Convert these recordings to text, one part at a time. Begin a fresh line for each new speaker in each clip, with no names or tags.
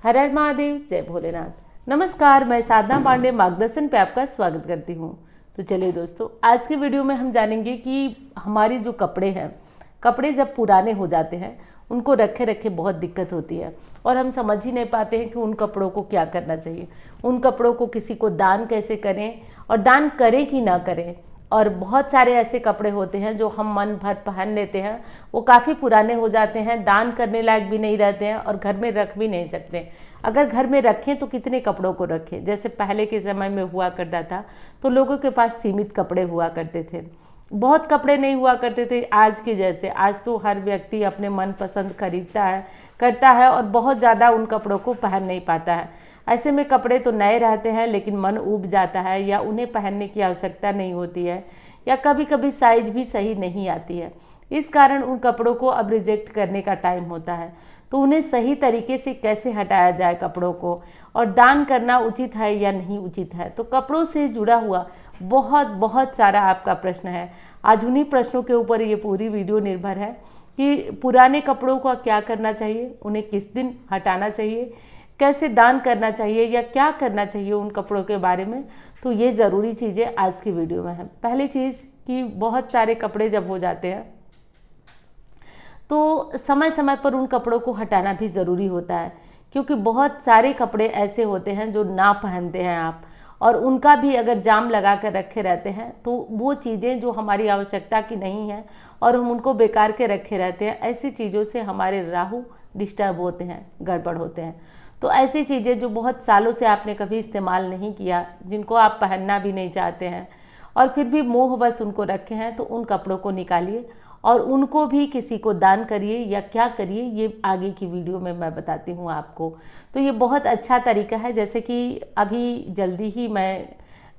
हर हर महादेव, जय भोलेनाथ। नमस्कार, मैं साधना पांडे मार्गदर्शन पे आपका स्वागत करती हूँ। तो चलिए दोस्तों, आज के वीडियो में हम जानेंगे कि हमारी जो कपड़े हैं, कपड़े जब पुराने हो जाते हैं उनको रखे रखे बहुत दिक्कत होती है और हम समझ ही नहीं पाते हैं कि उन कपड़ों को क्या करना चाहिए, उन कपड़ों को किसी को दान कैसे करें और दान करें कि ना करें। और बहुत सारे ऐसे कपड़े होते हैं जो हम मन भर पहन लेते हैं, वो काफ़ी पुराने हो जाते हैं, दान करने लायक भी नहीं रहते हैं और घर में रख भी नहीं सकते। अगर घर में रखें तो कितने कपड़ों को रखें। जैसे पहले के समय में हुआ करता था तो लोगों के पास सीमित कपड़े हुआ करते थे, बहुत कपड़े नहीं हुआ करते थे आज के जैसे। आज तो हर व्यक्ति अपने मन पसंद खरीदता है, करता है और बहुत ज़्यादा उन कपड़ों को पहन नहीं पाता है। ऐसे में कपड़े तो नए रहते हैं लेकिन मन ऊब जाता है या उन्हें पहनने की आवश्यकता नहीं होती है या कभी कभी साइज भी सही नहीं आती है। इस कारण उन कपड़ों को अब रिजेक्ट करने का टाइम होता है। तो उन्हें सही तरीके से कैसे हटाया जाए कपड़ों को, और दान करना उचित है या नहीं उचित है। तो कपड़ों से जुड़ा हुआ बहुत बहुत सारा आपका प्रश्न है। आज उन्हीं प्रश्नों के ऊपर ये पूरी वीडियो निर्भर है कि पुराने कपड़ों का क्या करना चाहिए, उन्हें किस दिन हटाना चाहिए, कैसे दान करना चाहिए या क्या करना चाहिए उन कपड़ों के बारे में। तो ये ज़रूरी चीज़ें आज की वीडियो में है। पहली चीज़ कि बहुत सारे कपड़े जब हो जाते हैं तो समय समय पर उन कपड़ों को हटाना भी ज़रूरी होता है, क्योंकि बहुत सारे कपड़े ऐसे होते हैं जो ना पहनते हैं आप, और उनका भी अगर जाम लगा कर रखे रहते हैं तो वो चीज़ें जो हमारी आवश्यकता की नहीं है और हम उनको बेकार के रखे रहते हैं, ऐसी चीज़ों से हमारे राहु डिस्टर्ब होते हैं, गड़बड़ होते हैं। तो ऐसी चीज़ें जो बहुत सालों से आपने कभी इस्तेमाल नहीं किया, जिनको आप पहनना भी नहीं चाहते हैं और फिर भी मोहवश उनको रखे हैं, तो उन कपड़ों को निकालिए और उनको भी किसी को दान करिए या क्या करिए, ये आगे की वीडियो में मैं बताती हूँ आपको। तो ये बहुत अच्छा तरीका है। जैसे कि अभी जल्दी ही मैं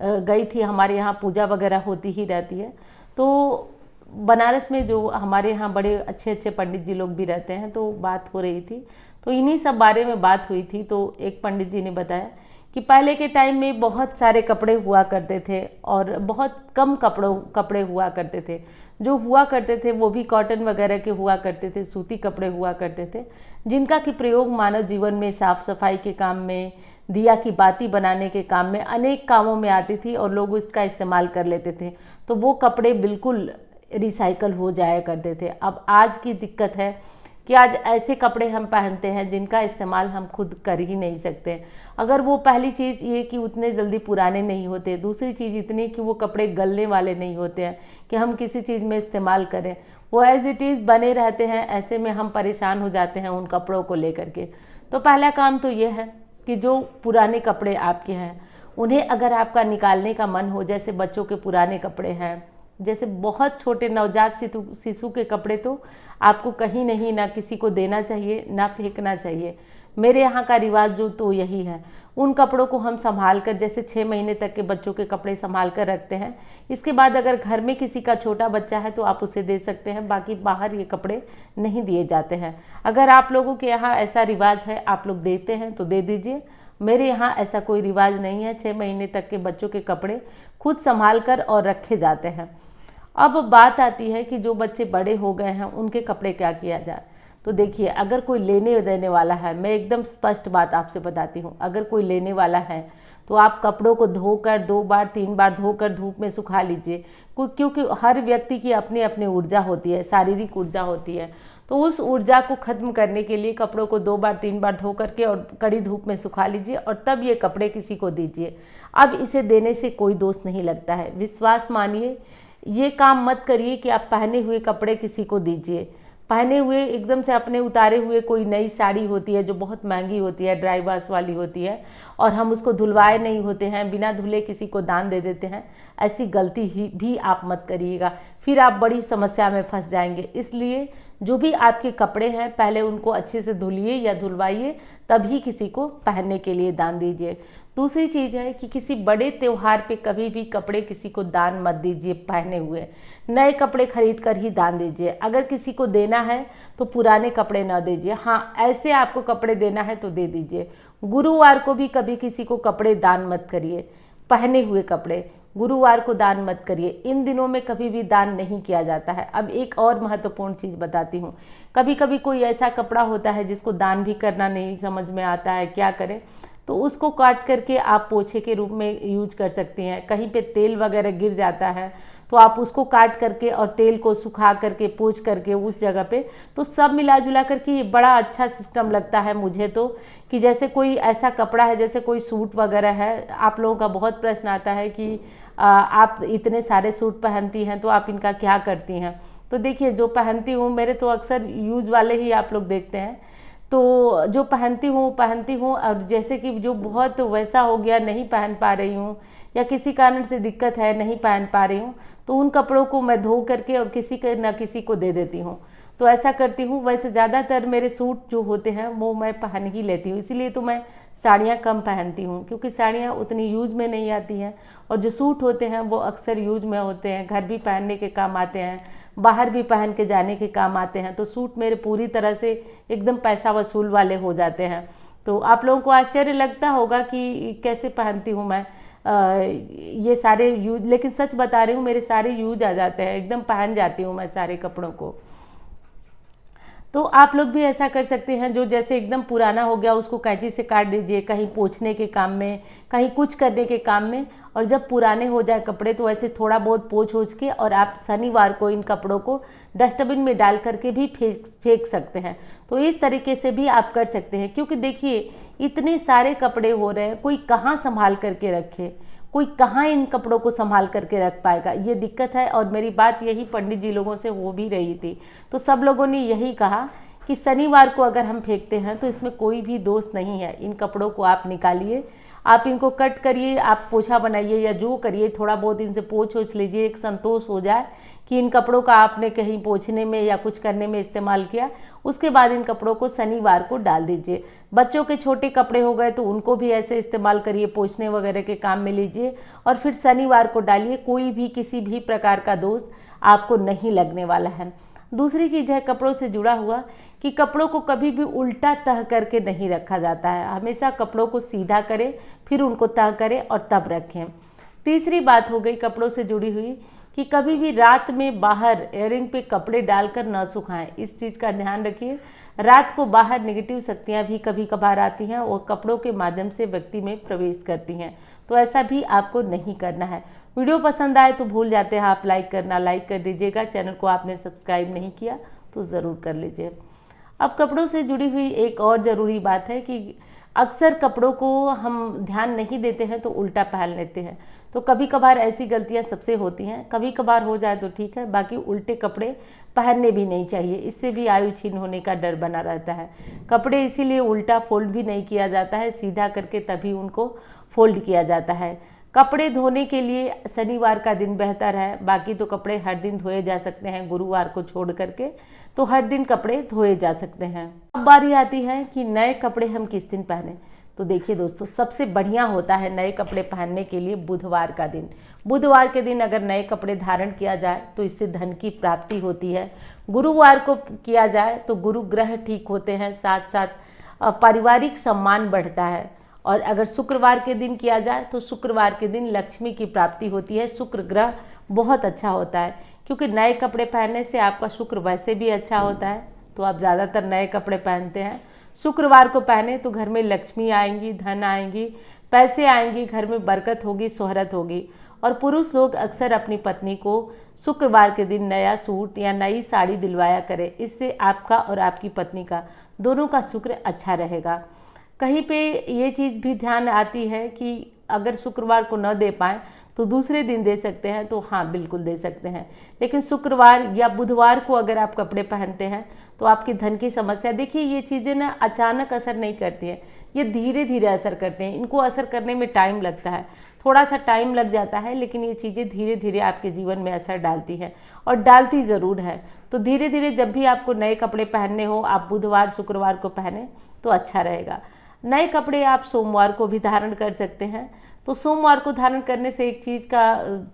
गई थी, हमारे यहाँ पूजा वगैरह होती ही रहती है, तो बनारस में जो हमारे यहाँ बड़े अच्छे अच्छे पंडित जी लोग भी रहते हैं, तो बात हो रही थी, तो इन्हीं सब बारे में बात हुई थी। तो एक पंडित जी ने बताया कि पहले के टाइम में बहुत सारे कपड़े हुआ करते थे और बहुत कम कपड़े हुआ करते थे। जो हुआ करते थे वो भी कॉटन वगैरह के हुआ करते थे, सूती कपड़े हुआ करते थे, जिनका कि प्रयोग मानव जीवन में साफ सफाई के काम में, दिया की बाती बनाने के काम में, अनेक कामों में आती थी और लोग इसका इस्तेमाल कर लेते थे। तो वो कपड़े बिल्कुल रिसाइकल हो जाया करते थे। अब आज की दिक्कत है कि आज ऐसे कपड़े हम पहनते हैं जिनका इस्तेमाल हम खुद कर ही नहीं सकते। अगर वो पहली चीज़ ये कि उतने जल्दी पुराने नहीं होते, दूसरी चीज़ इतनी कि वो कपड़े गलने वाले नहीं होते हैं कि हम किसी चीज़ में इस्तेमाल करें, वो एज इट इज़ बने रहते हैं। ऐसे में हम परेशान हो जाते हैं उन कपड़ों को लेकर के। तो पहला काम तो ये है कि जो पुराने कपड़े आपके हैं उन्हें अगर आपका निकालने का मन हो, जैसे बच्चों के पुराने कपड़े हैं, जैसे बहुत छोटे नवजात शिशु के कपड़े, तो आपको कहीं नहीं, ना किसी को देना चाहिए ना फेंकना चाहिए। मेरे यहाँ का रिवाज जो तो यही है। उन कपड़ों को हम संभाल कर, जैसे 6 महीने तक के बच्चों के कपड़े संभाल कर रखते हैं। इसके बाद अगर घर में किसी का छोटा बच्चा है तो आप उसे दे सकते हैं, बाकी बाहर ये कपड़े नहीं दिए जाते हैं। अगर आप लोगों के यहाँ ऐसा रिवाज है, आप लोग देते हैं तो दे दीजिए। मेरे यहाँ ऐसा कोई रिवाज नहीं है। 6 महीने तक के बच्चों के कपड़े खुद संभाल कर और रखे जाते हैं। अब बात आती है कि जो बच्चे बड़े हो गए हैं उनके कपड़े क्या किया जाए। तो देखिए, अगर कोई लेने देने वाला है, मैं एकदम स्पष्ट बात आपसे बताती हूँ, अगर कोई लेने वाला है तो आप कपड़ों को धोकर 2 बार 3 बार धोकर धूप में सुखा लीजिए, क्योंकि हर व्यक्ति की अपनी अपनी ऊर्जा होती है, शारीरिक ऊर्जा होती है। तो उस ऊर्जा को खत्म करने के लिए कपड़ों को 2 बार 3 बार धो करके और कड़ी धूप में सुखा लीजिए और तब ये कपड़े किसी को दीजिए। अब इसे देने से कोई दोष नहीं लगता है, विश्वास मानिए। ये काम मत करिए कि आप पहने हुए कपड़े किसी को दीजिए। पहने हुए एकदम से अपने उतारे हुए, कोई नई साड़ी होती है जो बहुत महंगी होती है, ड्राई वॉश वाली होती है, और हम उसको धुलवाए नहीं होते हैं, बिना धुले किसी को दान दे देते हैं, ऐसी गलती ही भी आप मत करिएगा, फिर आप बड़ी समस्या में फंस जाएंगे। इसलिए जो भी आपके कपड़े हैं पहले उनको अच्छे से धुलिए या धुलवाइए, तभी किसी को पहनने के लिए दान दीजिए। दूसरी चीज़ है कि किसी बड़े त्यौहार पे कभी भी कपड़े किसी को दान मत दीजिए। पहने हुए नए कपड़े खरीद कर ही दान दीजिए। अगर किसी को देना है तो पुराने कपड़े ना दीजिए। हाँ, ऐसे आपको कपड़े देना है तो दे दीजिए। गुरुवार को भी कभी किसी को कपड़े दान मत करिए, पहने हुए कपड़े। गुरुवार को दान मत करिए। इन दिनों में कभी भी दान नहीं किया जाता है। अब एक और महत्वपूर्ण चीज़ बताती हूँ। कभी कभी कोई ऐसा कपड़ा होता है जिसको दान भी करना नहीं समझ में आता है, क्या करें, तो उसको काट करके आप पोछे के रूप में यूज कर सकती हैं। कहीं पे तेल वगैरह गिर जाता है तो आप उसको काट करके और तेल को सुखा करके पोंछ करके उस जगह पे, तो सब मिला जुला करके ये बड़ा अच्छा सिस्टम लगता है मुझे तो, कि जैसे कोई ऐसा कपड़ा है, जैसे कोई सूट वगैरह है। आप लोगों का बहुत प्रश्न आता है कि आप इतने सारे सूट पहनती हैं तो आप इनका क्या करती हैं। तो देखिए, जो पहनती हूँ, मेरे तो अक्सर यूज वाले ही आप लोग देखते हैं, तो जो पहनती हूँ। और जैसे कि जो बहुत वैसा हो गया, नहीं पहन पा रही हूँ या किसी कारण से दिक्कत है, नहीं पहन पा रही हूँ, तो उन कपड़ों को मैं धो करके और किसी के न किसी को दे देती हूँ। तो ऐसा करती हूँ। वैसे ज़्यादातर मेरे सूट जो होते हैं वो मैं पहन ही लेती हूँ, इसीलिए तो मैं साड़ियाँ कम पहनती हूँ, क्योंकि साड़ियाँ उतनी यूज में नहीं आती हैं। और जो सूट होते हैं वो अक्सर यूज में होते हैं, घर भी पहनने के काम आते हैं, बाहर भी पहन के जाने के काम आते हैं। तो सूट मेरे पूरी तरह से एकदम पैसा वसूल वाले हो जाते हैं। तो आप लोगों को आश्चर्य लगता होगा कि कैसे पहनती हूँ मैं ये सारे यूज, लेकिन सच बता रही हूँ, मेरे सारे यूज आ जाते हैं, एकदम पहन जाती हूँ मैं सारे कपड़ों को। तो आप लोग भी ऐसा कर सकते हैं। जो जैसे एकदम पुराना हो गया उसको कैंची से काट दीजिए, कहीं पोंछने के काम में, कहीं कुछ करने के काम में। और जब पुराने हो जाए कपड़े तो ऐसे थोड़ा बहुत पोंछ ओछ के, और आप शनिवार को इन कपड़ों को डस्टबिन में डाल करके भी फेंक सकते हैं। तो इस तरीके से भी आप कर सकते हैं, क्योंकि देखिए इतने सारे कपड़े हो रहे हैं, कोई कहाँ संभाल करके रखे, कोई कहाँ इन कपड़ों को संभाल करके रख पाएगा, ये दिक्कत है। और मेरी बात यही पंडित जी लोगों से हो भी रही थी, तो सब लोगों ने यही कहा कि शनिवार को अगर हम फेंकते हैं तो इसमें कोई भी दोष नहीं है। इन कपड़ों को आप निकालिए, आप इनको कट करिए, आप पोछा बनाइए या जो करिए, थोड़ा बहुत इनसे पोंछ ओछ लीजिए, एक संतोष हो जाए कि इन कपड़ों का आपने कहीं पोंछने में या कुछ करने में इस्तेमाल किया। उसके बाद इन कपड़ों को शनिवार को डाल दीजिए। बच्चों के छोटे कपड़े हो गए तो उनको भी ऐसे इस्तेमाल करिए, पोंछने वगैरह के काम में लीजिए और फिर शनिवार को डालिए। कोई भी किसी भी प्रकार का दोष आपको नहीं लगने वाला है। दूसरी चीज़ है कपड़ों से जुड़ा हुआ कि कपड़ों को कभी भी उल्टा तह करके नहीं रखा जाता है। हमेशा कपड़ों को सीधा करें, फिर उनको तह करें और तब रखें। तीसरी बात हो गई कपड़ों से जुड़ी हुई कि कभी भी रात में बाहर एयरिंग पे कपड़े डालकर न सुखाएं। इस चीज़ का ध्यान रखिए। रात को बाहर नेगेटिव शक्तियां भी कभी कभार आती हैं और कपड़ों के माध्यम से व्यक्ति में प्रवेश करती हैं, तो ऐसा भी आपको नहीं करना है। वीडियो पसंद आए तो भूल जाते हैं आप लाइक करना, लाइक कर दीजिएगा। चैनल को आपने सब्सक्राइब नहीं किया तो ज़रूर कर लीजिए। अब कपड़ों से जुड़ी हुई एक और ज़रूरी बात है कि अक्सर कपड़ों को हम ध्यान नहीं देते हैं तो उल्टा पहन लेते हैं। तो कभी कभार ऐसी गलतियां सबसे होती हैं, कभी कभार हो जाए तो ठीक है, बाकी उल्टे कपड़े पहनने भी नहीं चाहिए। इससे भी आयु छीन होने का डर बना रहता है। कपड़े इसीलिए उल्टा फोल्ड भी नहीं किया जाता है, सीधा करके तभी उनको फोल्ड किया जाता है। कपड़े धोने के लिए शनिवार का दिन बेहतर है, बाकी तो कपड़े हर दिन धोए जा सकते हैं, गुरुवार को छोड़ करके तो हर दिन कपड़े धोए जा सकते हैं। अब बारी आती है कि नए कपड़े हम किस दिन पहने। तो देखिए दोस्तों, सबसे बढ़िया होता है नए कपड़े पहनने के लिए बुधवार का दिन। बुधवार के दिन अगर नए कपड़े धारण किया जाए तो इससे धन की प्राप्ति होती है। गुरुवार को किया जाए तो गुरु ग्रह ठीक होते हैं, साथ साथ पारिवारिक सम्मान बढ़ता है। और अगर शुक्रवार के दिन किया जाए तो शुक्रवार के दिन लक्ष्मी की प्राप्ति होती है। शुक्र ग्रह बहुत अच्छा होता है, क्योंकि नए कपड़े पहनने से आपका शुक्र वैसे भी अच्छा होता है, तो आप ज़्यादातर नए कपड़े पहनते हैं। शुक्रवार को पहने तो घर में लक्ष्मी आएंगी, धन आएंगी, पैसे आएंगी, घर में बरकत होगी, शोहरत होगी। और पुरुष लोग अक्सर अपनी पत्नी को शुक्रवार के दिन नया सूट या नई साड़ी दिलवाया करें। इससे आपका और आपकी पत्नी का दोनों का शुक्र अच्छा रहेगा। कहीं पे ये चीज़ भी ध्यान आती है कि अगर शुक्रवार को न दे पाएँ तो दूसरे दिन दे सकते हैं, तो हाँ बिल्कुल दे सकते हैं। लेकिन शुक्रवार या बुधवार को अगर आप कपड़े पहनते हैं तो आपकी धन की समस्या, देखिए ये चीज़ें ना अचानक असर नहीं करती हैं, ये धीरे धीरे असर करते हैं। इनको असर करने में टाइम लगता है, थोड़ा सा टाइम लग जाता है, लेकिन ये चीज़ें धीरे धीरे आपके जीवन में असर डालती हैं और डालती ज़रूर है। तो धीरे धीरे जब भी आपको नए कपड़े पहनने हो, आप बुधवार शुक्रवार को पहने तो अच्छा रहेगा। नए कपड़े आप सोमवार को भी धारण कर सकते हैं। तो सोमवार को धारण करने से एक चीज़ का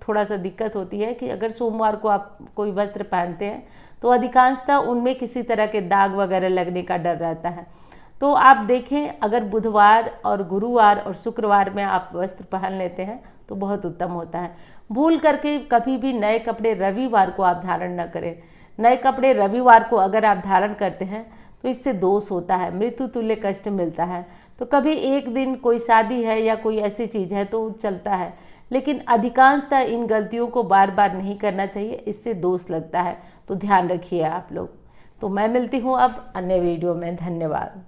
थोड़ा सा दिक्कत होती है कि अगर सोमवार को आप कोई वस्त्र पहनते हैं तो अधिकांशतः उनमें किसी तरह के दाग वगैरह लगने का डर रहता है। तो आप देखें, अगर बुधवार और गुरुवार और शुक्रवार में आप वस्त्र पहन लेते हैं तो बहुत उत्तम होता है। भूल करके कभी भी नए कपड़े रविवार को आप धारण न करें। नए कपड़े रविवार को अगर आप धारण करते हैं तो इससे दोष होता है, मृत्यु तुल्य कष्ट मिलता है। तो कभी एक दिन कोई शादी है या कोई ऐसी चीज़ है तो चलता है, लेकिन अधिकांशतः इन गलतियों को बार बार नहीं करना चाहिए, इससे दोष लगता है। तो ध्यान रखिए आप लोग। तो मैं मिलती हूँ अब अन्य वीडियो में। धन्यवाद।